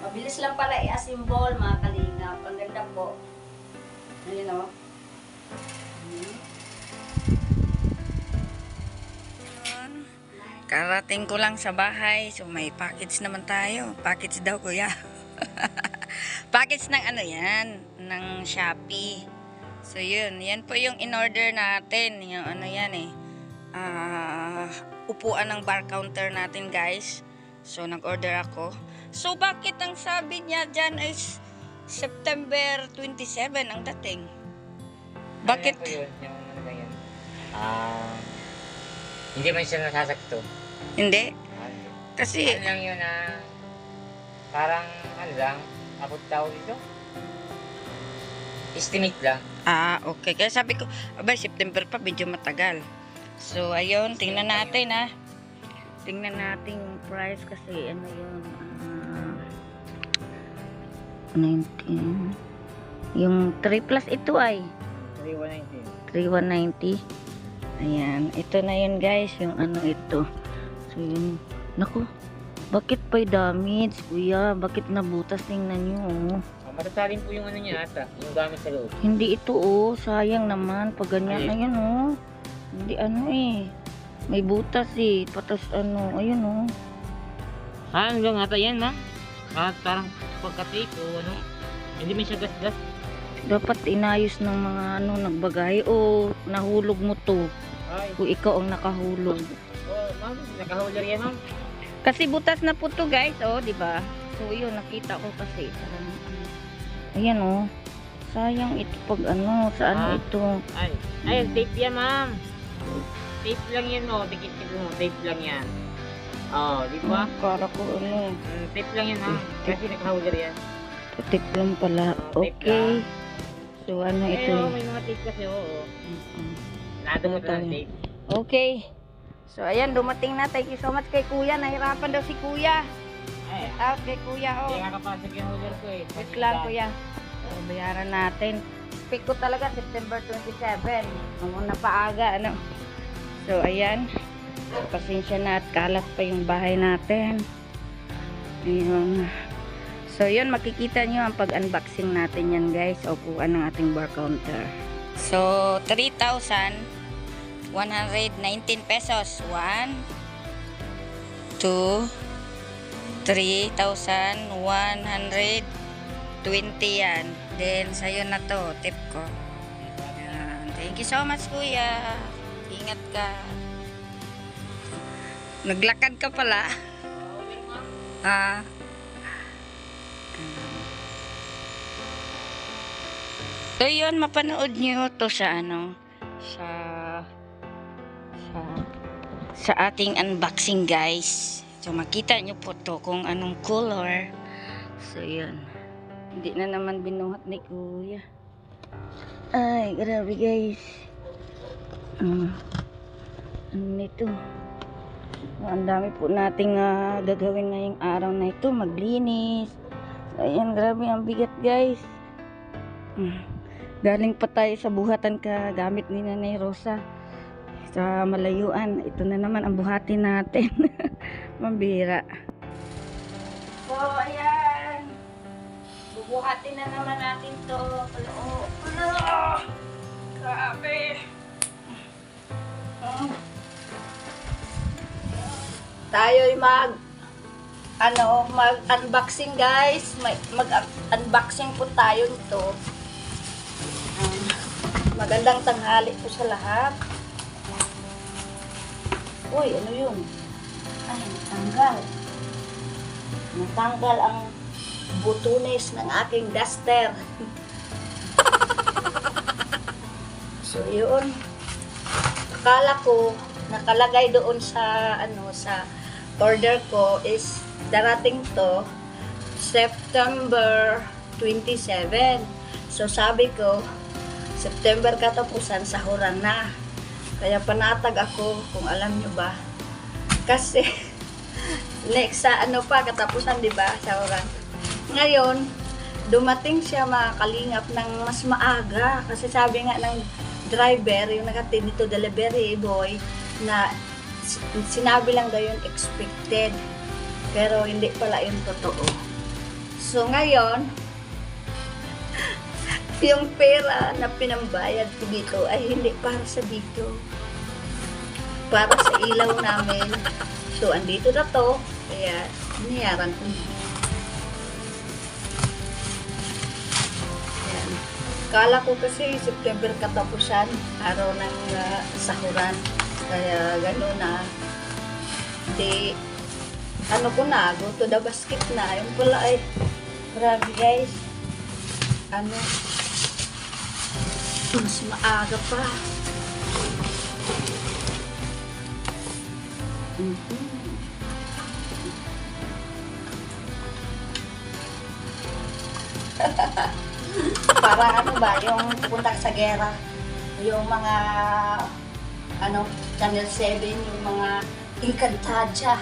Mabilis lang pala i-assemble mga kalingap. Ang ganda po. Ayun o. Karating ko lang sa bahay. So may package naman tayo. Package daw kuya. Package ng ano yan? Ng Shopee. So yun. Yan po yung in-order natin. Yung ano yan eh. Upuan ng bar counter natin guys. So nag-order ako. So bakit ang sabi niya dyan is September 27 ang dating? Bakit? Ano po yun? Yung ano ba yun? Hindi man siya nasasakto. Hindi. Hindi. Kasi Ano lang yun parang ano lang, abot tao dito. Estimate lang. okay. Kaya sabi ko, abay, September pa, medyo matagal. So, ayun, tingnan natin, Tingnan natin yung price kasi, ano yun, 19. Yung 3 plus ito ay 3,190. 3,190. Ayan, ito na yun guys, yung ano ito. So, yun, naku, bakit pa'y damage, kuya? Bakit nabutas? Tingnan nyo, Matatalin po yung ano niya ata, yung gamit sa loob. Hindi ito, sayang naman, pag ganyan, Ay. ayan, Hindi ano may butas patas ano, ayun Ano lang ata yan parang pagka-tape o ano. Hindi man siya gas-gas. dapat inayos ng mga nagbagay o nahulog mo to Ay. kung ikaw ang nakahulog Ma'am, nakahular yan ma'am. kasi butas na po to guys, di ba? So yun, nakita ko kasi ayan sayang ito pag sa ano ito Ay, tape yan ma'am. Tape lang yan dikit-dikit mo, tape lang yan. Di ba? para ko Tape lang yan ma'am. Kasi nakahular yan. tip lang pala, Tape okay. So ano ito May mga tape kasi Nadumot lang tape. Okay. So, ayan, dumating na. Thank you so much kay kuya. Nahirapan daw si kuya. Ay, Out kay kuya, hindi nakapasok yung hular ko eh. Wait lang, kuya. So, bayaran natin. Pick ko talaga September 27. Muna paaga, So, ayan. Pasensya na at kalat pa yung bahay natin. Ayun. So, yun, makikita nyo ang pag-unboxing natin yan, guys. Upuan ng ating bar counter. So, 3,119 pesos. 1, 2, 3,120 yan. Then, sa'yo na to, tip ko. Yan. Thank you so much, kuya. Ingat ka. Naglakad ka pala. So, yun, mapanood nyo to sa sa ating unboxing, guys. So, makita nyo po to kung anong color. So, yun. Hindi na naman binuhat ni kuya. Ay, grabe, guys. Ano nito? Ang dami po nating gagawin ngayong araw na ito. Maglinis. So, ayan, grabe, ang bigat, guys. Galing pa tayo sa buhatan gamit ni Nanay Rosa sa malayuan. Ito na naman ang buhatin natin. Mambira. So, ayan. Bubuhatin na naman natin to. Grabe. Tayo'y mag-unboxing, guys. Mag-unboxing po tayo nito. Magandang tanghali po sa lahat. Uy, ano yun? Ay, natanggal. Natanggal ang butunes ng aking duster. So, yun. Akala ko, nakalagay doon sa, sa order ko is darating to September 27. So, sabi ko, September katapusan, sahuran na. Kaya panatag ako, kung alam nyo ba. Kasi, next sa katapusan, di ba, sahuran. Ngayon, dumating siya mga kalingap ng mas maaga. Kasi sabi nga ng driver, yung nakatin dito, delivery boy, na sinabi lang daw yun expected. Pero hindi pala yung totoo. So ngayon, yung pera na pinambayad ko dito ay hindi para sa dito. Para sa ilaw namin. So andito na to, kaya binayaran ko na. Ayan. Kala ko kasi September katapusan, araw ng sahuran. Kaya gano'n na. Hindi, ano ko na, go to the basket na. Yung pala ay, grabe guys. Ano, mas maaga pa. Para ano ba, yung pupunta sa gera, yung mga ano, Channel 7, yung mga Encantadia.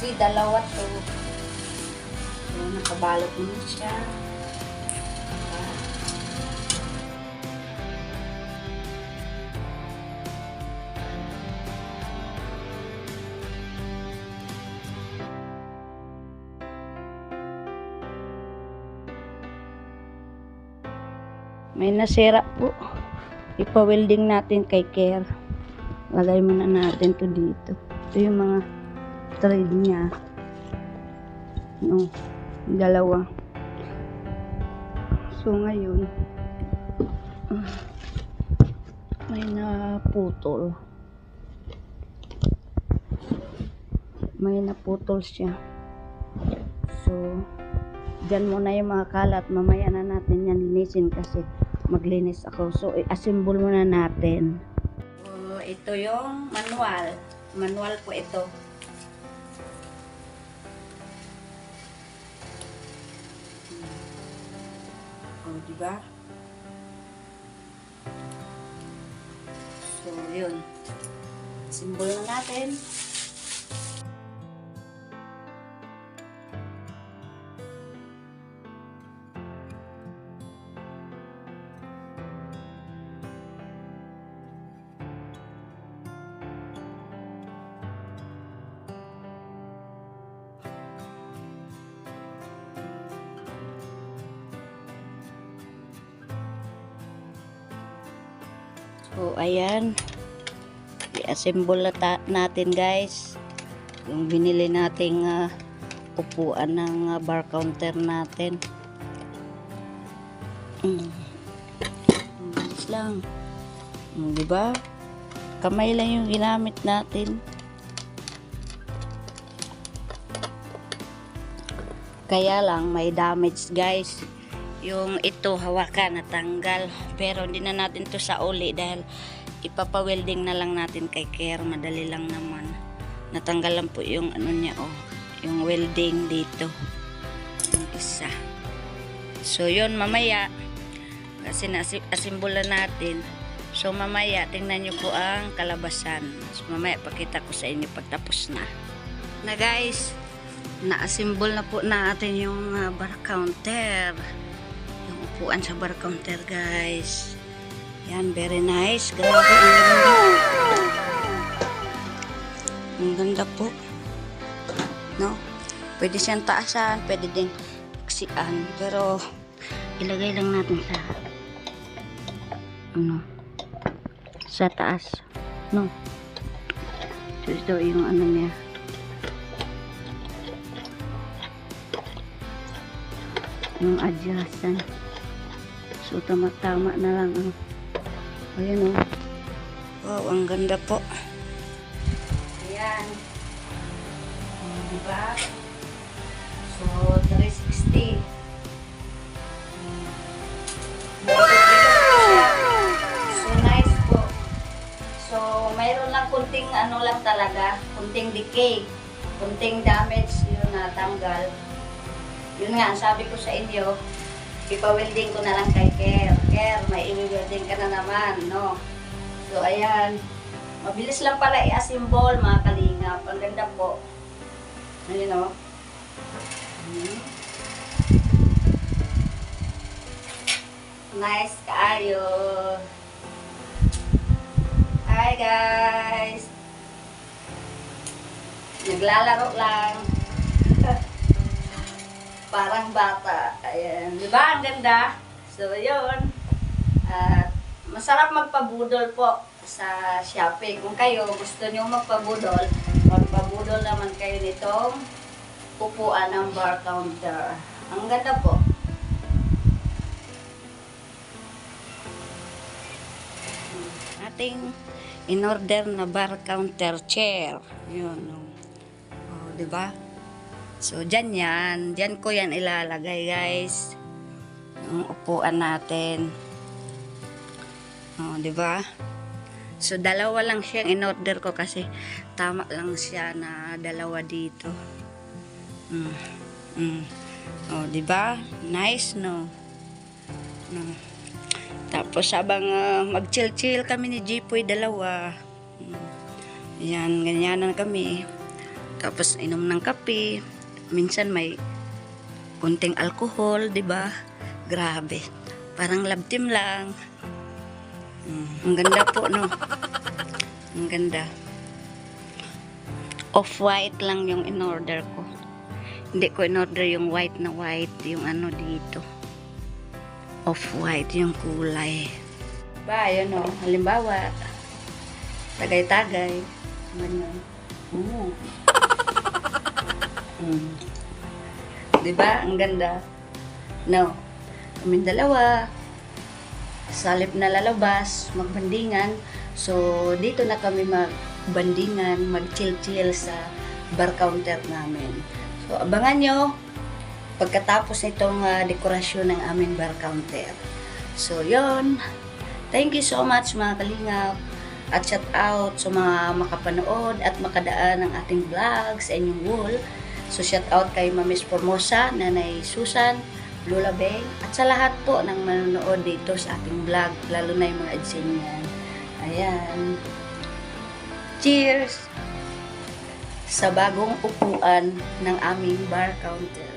Si dalawa to. So, nakabalot mo siya. May nasira po. Ipa-welding natin kay Care. Lagay muna natin to dito. Ito yung mga thread niya. No, dalawa. So ngayon, may naputol. May naputol siya. So, dyan muna yung mga kalat. Mamaya na natin yan linisin kasi maglinis ako. So, i-assemble muna natin. So, ito yung manual. Manual po ito. O, diba? So, yun. Assemble na natin. So, ayan. I-assemble natin guys. Yung binili nating upuan ng bar counter natin. Bilis lang. Diba? Kamay lang yung ginamit natin. Kaya lang may damage guys. Yung ito hawakan natanggal, pero hindi na natin to sa uli dahil ipapa-welding na lang natin kay Care. Madali lang naman. Natanggal lang po yung ano niya, oh, yung welding dito, yung isa. So yun, mamaya kasi na-assemble na natin. So mamaya tingnan nyo po ang kalabasan. So mamaya pakita ko sa inyo pagtapos na guys. Na-assemble na po natin yung bar counter. Upuan sa bar counter guys. Yan, very nice. Grabe, ang ganda. Ang ganda po. No? Pwede siyang taasan, pwede din taksian. Pero ilagay lang natin sa ano, sa taas. No? So ito yung ano niya. Yung adjustan. So, tama-tama na lang. Ayan o. Wow, ang ganda po. Ayan. Diba? So, 360. So, nice po. So, mayroon lang kunting ano lang talaga. Kunting decay. Kunting damage yun na tanggal. Yun nga, sabi ko sa inyo, ipa-welding ko na lang kay Care. Care, may i-welding ka na naman, no? So, ayan. Mabilis lang pala i-assemble, mga kalingap. Ang ganda po. Ayun, no? Nice kaayo. Hi, guys! Naglalaro lang. Parang bata. Ayan. Di ba? Ang ganda. So, yun. At masarap magpabudol po sa Shopee. Kung kayo gusto nyo magpabudol naman kayo nitong upuan ng bar counter. Ang ganda po. Ating in-order na bar counter chair. Yun. Oh, di ba? So, dyan yan. Dyan ko yan ilalagay, guys. Ang upuan natin. Oh, di ba? So, dalawa lang siyang in-order ko kasi tama lang siya na dalawa dito. Oh, di ba? Nice, no? Tapos, habang mag-chill-chill kami ni Jipoy, dalawa. Yan, ganyanan kami. Tapos, inom ng kape. Minsan may kunting alcohol, di ba? Grabe. Parang love team lang. Ang ganda po, no? Ang ganda. Off-white lang yung in-order ko. Hindi ko in-order yung white na white. Yung ano dito. Off-white yung kulay. Ba, yun, no? Halimbawa, tagay-tagay. Ganyan. Diba? Ang ganda. No. Kaming dalawa. Salip na lalabas, magbandingan. So, dito na kami magbandingan, mag-chill-chill sa bar counter namin. So, abangan nyo pagkatapos nitong dekorasyon ng aming bar counter. So, yon. Thank you so much mga kalingap. At shout out sa mga makapanood at makadaan ng ating vlog sa inyong wall. So, shout out kay Mamis Formosa, Nanay Susan, Lola Beng, at sa lahat po ng manonood dito sa ating vlog, lalo na yung mga adsenyan. Ayan. Cheers! Sa bagong upuan ng aming bar counter.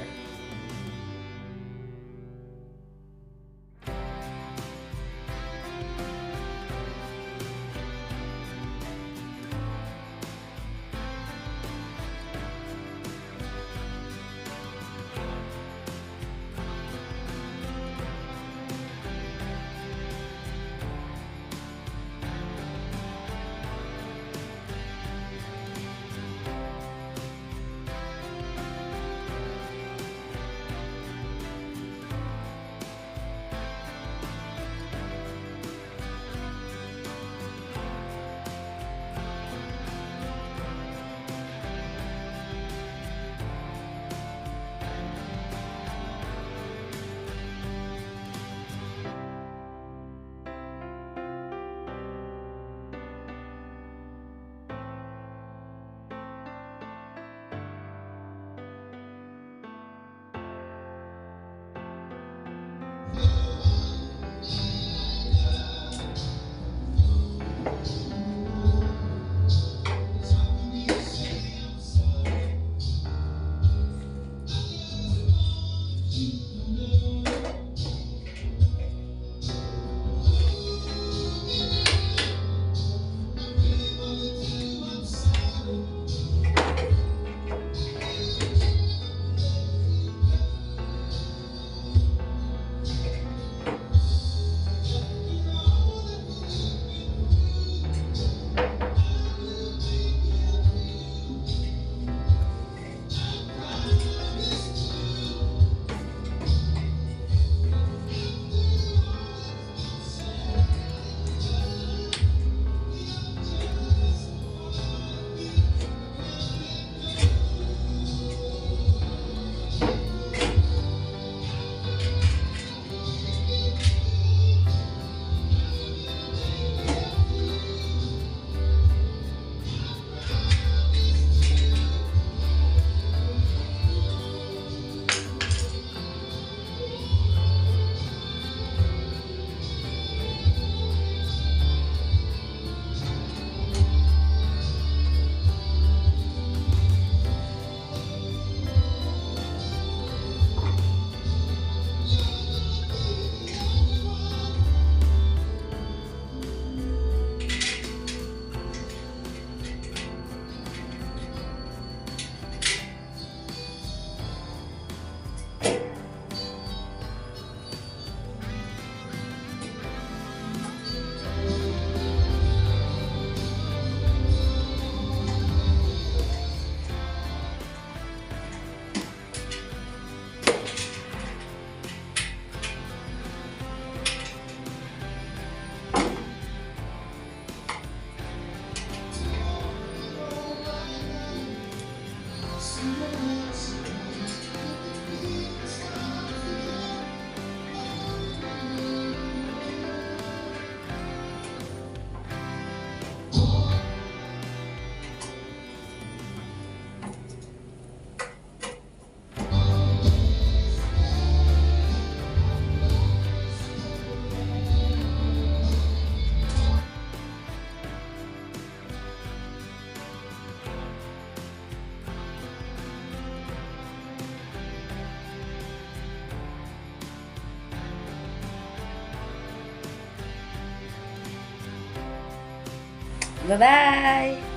Bye-bye!